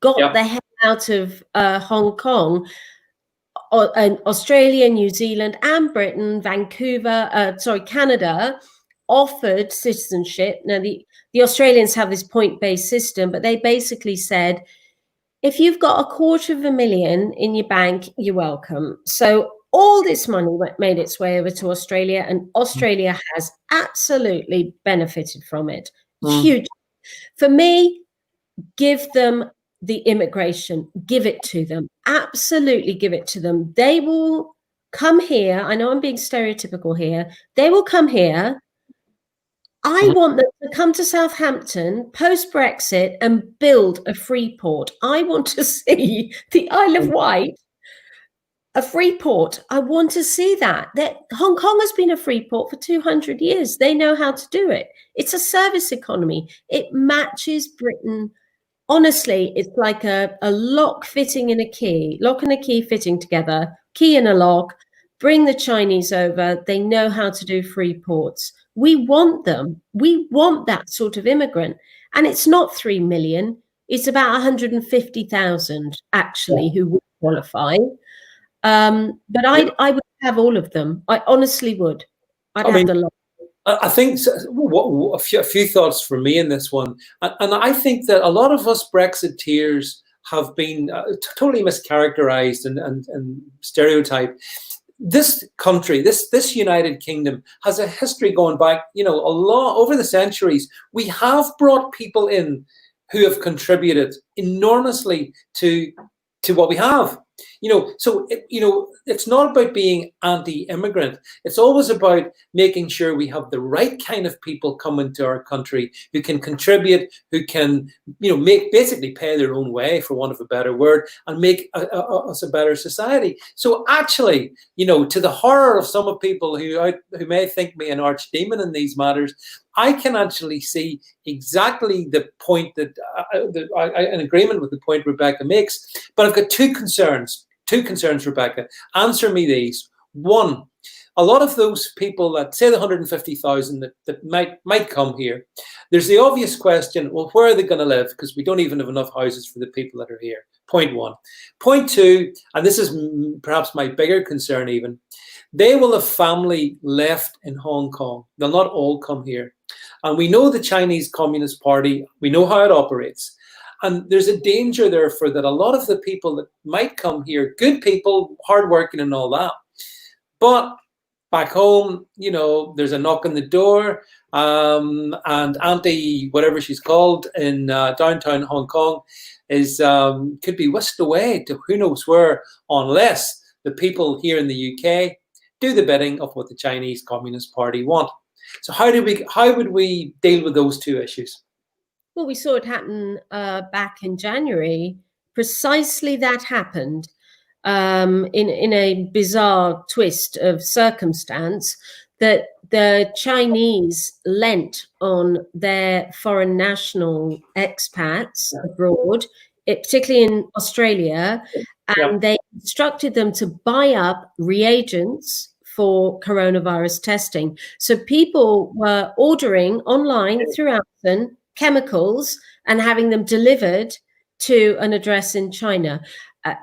got the hell out of Hong Kong, and Australia, New Zealand, and Britain, Canada offered citizenship. Now, the Australians have this point-based system, but they basically said, if you've got $250,000 in your bank, you're welcome. So all this money made its way over to Australia, and Australia has absolutely benefited from it. Huge. For me, give them the immigration, give it to them, absolutely give it to them. They will come here. I know I'm being stereotypical here. They will come here. I want them to come to Southampton post-Brexit and build a free port. I want to see the Isle of Wight, a free port. I want to see that. Hong Kong has been a free port for 200 years. They know how to do it. It's a service economy. It matches Britain. Honestly, it's like a lock fitting in a key, lock and a key fitting together, key in a lock. Bring the Chinese over. They know how to do free ports. We want them. We want that sort of immigrant. And it's not 3 million. It's about 150,000 actually who would qualify. But I would have all of them. I honestly would. I'd have the lot. I think a few thoughts from me in this one. And I think that a lot of us Brexiteers have been totally mischaracterized and stereotyped. This country, this United Kingdom, has a history going back, you know, a lot over the centuries. We have brought people in who have contributed enormously to what we have. So it's not about being anti-immigrant. It's always about making sure we have the right kind of people come into our country who can contribute, who can, basically pay their own way, for want of a better word, and make us a better society. So actually, to the horror of some of people who may think me an archdemon in these matters, I can actually see exactly the point that in agreement with the point Rebecca makes. But I've got two concerns, Rebecca. Answer me these. One, a lot of those people that say the 150,000 that might come here, there's the obvious question, well, where are they going to live? Because we don't even have enough houses for the people that are here. Point one. Point two, and this is perhaps my bigger concern even, they will have family left in Hong Kong. They'll not all come here. And we know the Chinese Communist Party, we know how it operates. And there's a danger, therefore, that a lot of the people that might come here, good people, hardworking and all that, but back home, there's a knock on the door, and Auntie, whatever she's called, in downtown Hong Kong, could be whisked away to who knows where, unless the people here in the UK do the bidding of what the Chinese Communist Party want. So how would we deal with those two issues? Well, we saw it happen back in January. Precisely that happened in a bizarre twist of circumstance, that the Chinese lent on their foreign national expats abroad, particularly in Australia, and they instructed them to buy up reagents for coronavirus testing. So people were ordering online through Amazon chemicals and having them delivered to an address in China.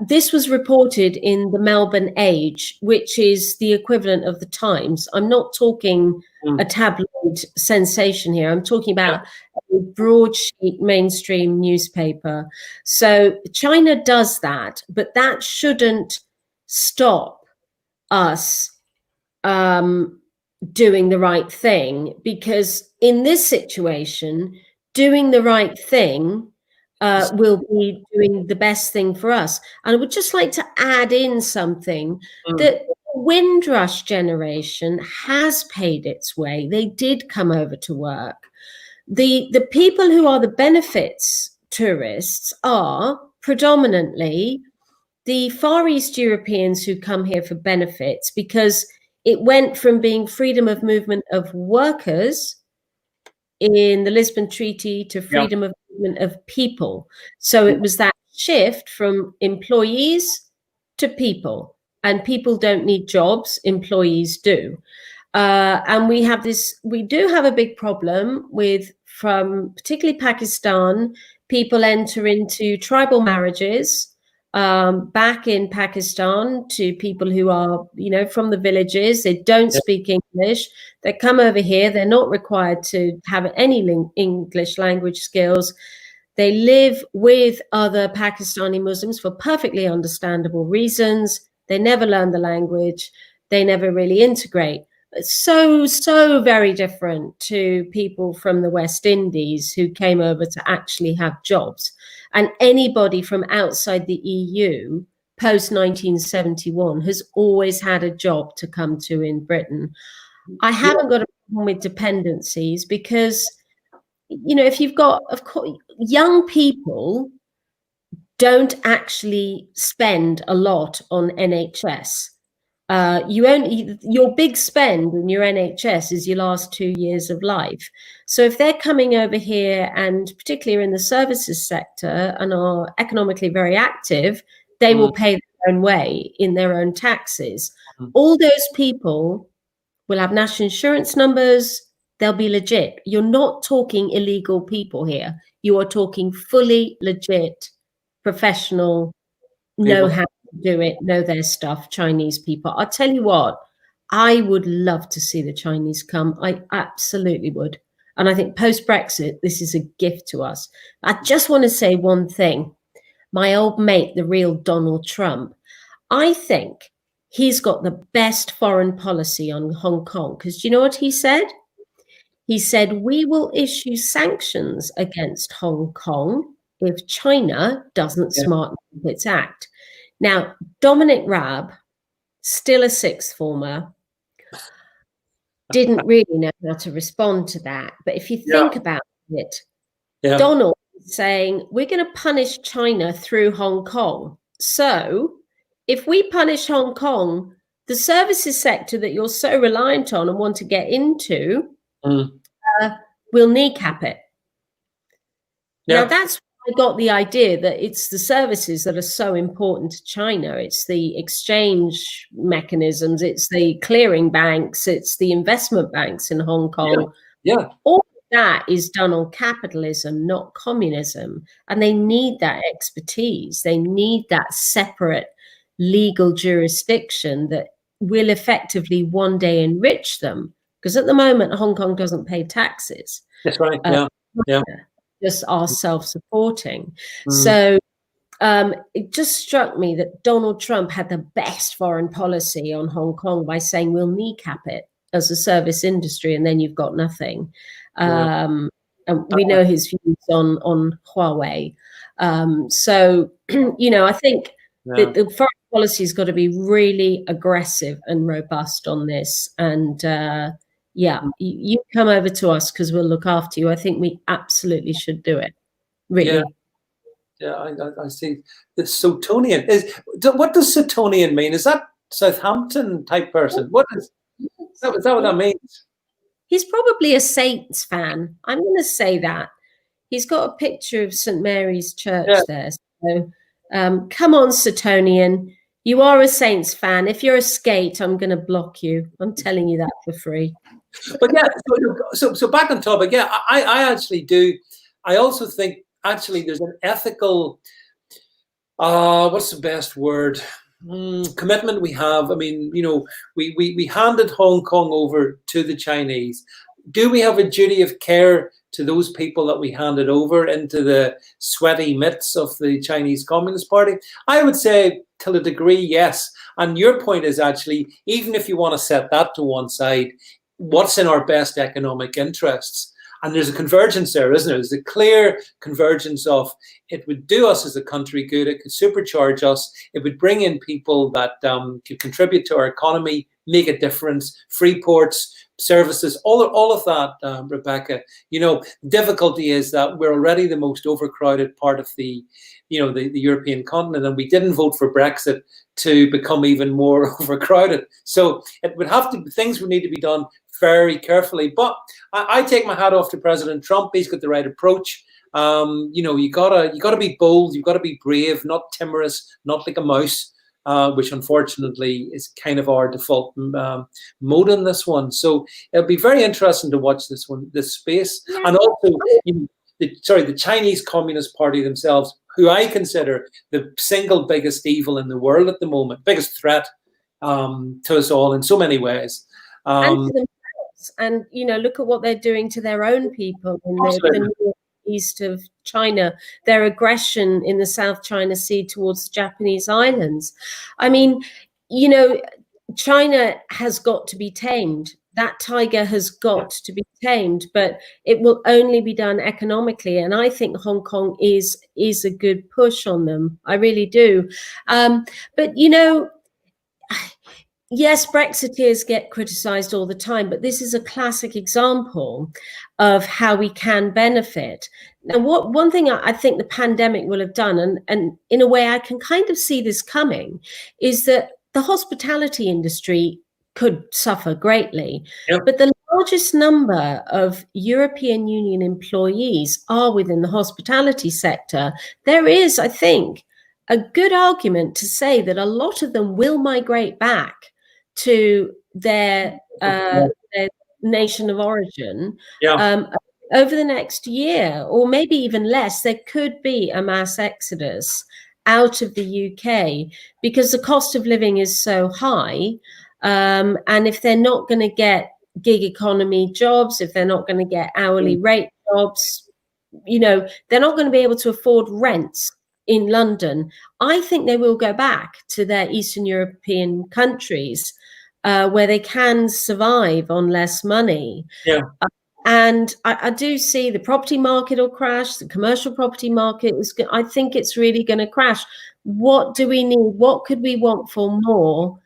This was reported in the Melbourne Age, which is the equivalent of the Times. I'm not talking a tabloid sensation here. I'm talking about a broadsheet mainstream newspaper. So China does that, but that shouldn't stop us doing the right thing, because in this situation, doing the right thing will be doing the best thing for us. And I would just like to add in something that the Windrush generation has paid its way. They did come over to work. The people who are the benefits tourists are predominantly the Far East Europeans who come here for benefits, because it went from being freedom of movement of workers in the Lisbon Treaty to freedom of movement of people. So it was that shift from employees to people, and people don't need jobs, employees do. And we do have a big problem with, from particularly Pakistan, people enter into tribal marriages back in Pakistan to people who are, from the villages. They don't speak English. They come over here. They're not required to have any English language skills. They live with other Pakistani Muslims for perfectly understandable reasons. They never learn the language. They never really integrate. It's so very different to people from the West Indies who came over to actually have jobs. And anybody from outside the EU post 1971 has always had a job to come to in Britain. I haven't got a problem with dependencies, because, if you've got, of course, young people don't actually spend a lot on NHS. Your big spend in your NHS is your last 2 years of life. So if they're coming over here, and particularly in the services sector, and are economically very active, they will pay their own way in their own taxes. All those people will have national insurance numbers. They'll be legit. You're not talking illegal people here. You are talking fully legit, professional, know how to do it, know their stuff, Chinese people. I'll tell you what, I would love to see the Chinese come. I absolutely would. And I think post-Brexit, this is a gift to us. I just want to say one thing. My old mate, the real Donald Trump, I think he's got the best foreign policy on Hong Kong. Because do you know what he said? He said, we will issue sanctions against Hong Kong if China doesn't smarten up its act. Now, Dominic Raab, still a sixth former, didn't really know how to respond to that. But if you think about it, Donald is saying, we're going to punish China through Hong Kong. So if we punish Hong Kong, the services sector that you're so reliant on and want to get into, will kneecap it. Now, that's why I got the idea that it's the services that are so important to China. It's the exchange mechanisms, it's the clearing banks, it's the investment banks in Hong Kong. All of that is done on capitalism, not communism. And they need that expertise. They need that separate legal jurisdiction that will effectively one day enrich them. Because at the moment, Hong Kong doesn't pay taxes. That's right. Just are self-supporting. So it just struck me that Donald Trump had the best foreign policy on Hong Kong by saying we'll kneecap it as a service industry, and then you've got nothing. And we know his views on Huawei. So, I think that the foreign policy has got to be really aggressive and robust on this. And you come over to us because we'll look after you. I think we absolutely should do it. Really. I see. The Suetonian what does Suetonian mean? Is that Southampton type person? Is that what that means? He's probably a Saints fan. I'm going to say that. He's got a picture of St. Mary's Church there. So come on, Suetonian. You are a Saints fan. If you're a skate, I'm going to block you. I'm telling you that for free. But so back on topic, I actually do. I also think actually there's an ethical, what's the best word? Commitment we have. I mean, we handed Hong Kong over to the Chinese. Do we have a duty of care to those people that we handed over into the sweaty mitts of the Chinese Communist Party? I would say to a degree, yes. And your point is actually, even if you want to set that to one side, what's in our best economic interests? And there's a convergence there, isn't there? There's a clear convergence of it would do us as a country good. It could supercharge us. It would bring in people that could contribute to our economy, make a difference, free ports, services, all of that, Rebecca. Difficulty is that we're already the most overcrowded part of the European continent, and we didn't vote for Brexit to become even more overcrowded. So things would need to be done very carefully. But I take my hat off to President Trump. He's got the right approach. You gotta be bold. You've got to be brave, not timorous, not like a mouse, which unfortunately is kind of our default mode in this one. So it'll be very interesting to watch this space, and also the Chinese Communist Party themselves, who I consider the single biggest evil in the world at the moment, biggest threat to us all in so many ways. And look at what they're doing to their own people in the northeast of China, their aggression in the South China Sea towards the Japanese islands. I mean, China has got to be tamed. That tiger has got to be tamed, but it will only be done economically. And I think Hong Kong is a good push on them. I really do. But yes, Brexiteers get criticised all the time, but this is a classic example of how we can benefit. Now, one thing I think the pandemic will have done, and in a way I can kind of see this coming, is that the hospitality industry could suffer greatly. Yep. But the largest number of European Union employees are within the hospitality sector. There is, I think, a good argument to say that a lot of them will migrate back to their nation of origin over the next year, or maybe even less. There could be a mass exodus out of the UK because the cost of living is so high. And if they're not going to get gig economy jobs, if they're not going to get hourly rate jobs, they're not going to be able to afford rents in London. I think they will go back to their Eastern European countries where they can survive on less money. And I do see the property market will crash. The commercial property market is. I think it's really going to crash. What do we need? What could we want for more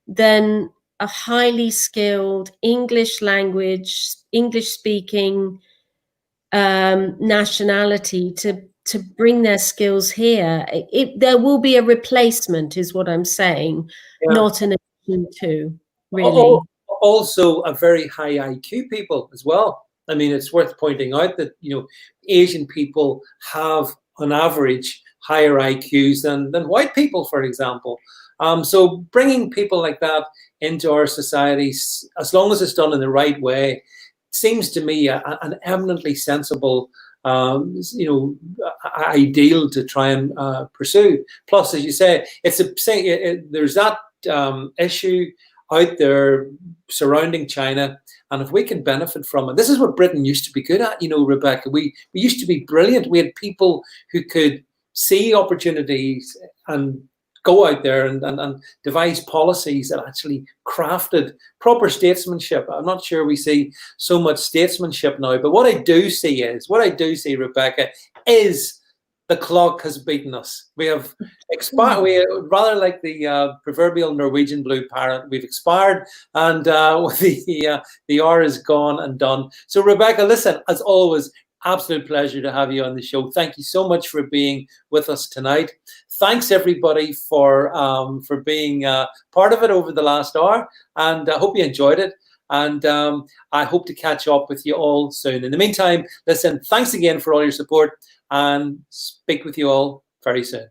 than a highly skilled English language, English speaking nationality to bring their skills here? There will be a replacement, is what I'm saying, not an addition to, really. Also, a very high IQ people as well. I mean, it's worth pointing out that, you know, Asian people have, on average, higher IQs than white people, for example. So bringing people like that into our societies, as long as it's done in the right way, seems to me an eminently sensible, you know, ideal to try and pursue. Plus, as you say, there's that issue out there surrounding China, and if we can benefit from it, this is what Britain used to be good at. You know, Rebecca, we used to be brilliant. We had people who could see opportunities and go out there and devise policies that actually crafted proper statesmanship. I'm not sure we see so much statesmanship now, but what I do see, Rebecca, is the clock has beaten us. We have expired. We rather like the proverbial Norwegian blue parrot. We've expired, and the hour is gone and done. So, Rebecca, listen, as always, absolute pleasure to have you on the show. Thank you so much for being with us tonight. Thanks everybody for being part of it over the last hour, and I hope you enjoyed it. And I hope to catch up with you all soon. In the meantime, listen, thanks again for all your support, and speak with you all very soon.